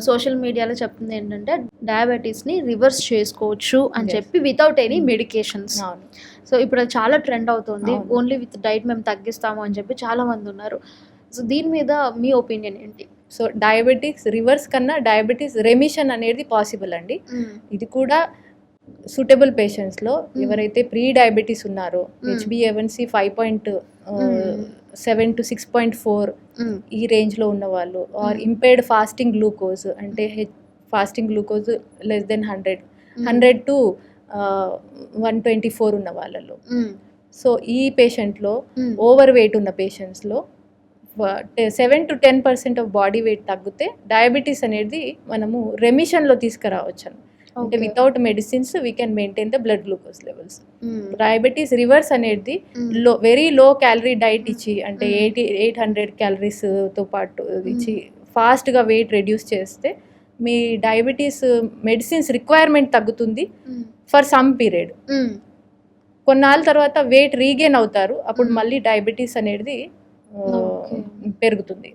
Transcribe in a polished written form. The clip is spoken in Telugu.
సోషల్ మీడియాలో చెప్తుంది ఏంటంటే డయాబెటీస్ని రివర్స్ చేసుకోవచ్చు అని Yes. చెప్పి వితౌట్ ఎనీ మెడికేషన్స్. అవును. సో ఇప్పుడు అది చాలా ట్రెండ్ అవుతుంది. అవును. ఓన్లీ విత్ డైట్ మేము తగ్గిస్తాము అని చెప్పి చాలా మంది ఉన్నారు. సో దీని మీద మీ ఒపీనియన్ ఏంటి? సో డయాబెటిక్స్ రివర్స్ కన్నా డయాబెటీస్ రెమిషన్ అనేది పాసిబుల్ అండి. ఇది కూడా సూటబుల్ పేషెంట్స్లో ఎవరైతే ప్రీ డయాబెటీస్ ఉన్నారో HbA1c 5.7 to 6.4 ఈ రేంజ్లో ఉన్న వాళ్ళు ఆర్ ఇంపేర్డ్ ఫాస్టింగ్ గ్లూకోజ్ అంటే fasting glucose less than 100 to 124 ఉన్న వాళ్ళలో. సో ఈ పేషెంట్లో ఓవర్ వెయిట్ ఉన్న పేషెంట్స్లో 7 to 10% ఆఫ్ బాడీ వెయిట్ తగ్గితే డయాబెటీస్ అనేది మనము రెమిషన్లో తీసుకురావచ్చు. అంటే without medicines we can maintain the blood glucose levels. Diabetes reverse అనేది వెరీ లో క్యాలరీ డైట్ ఇచ్చి అంటే 800 క్యాలరీస్తో పాటు ఇచ్చి ఫాస్ట్గా వెయిట్ రెడ్యూస్ చేస్తే మీ డయాబెటీస్ మెడిసిన్స్ రిక్వైర్మెంట్ తగ్గుతుంది ఫర్ సమ్ పీరియడ్. కొన్నాళ్ళ తర్వాత వెయిట్ రీగెయిన్ అవుతారు, అప్పుడు మళ్ళీ డయాబెటీస్ అనేది పెరుగుతుంది.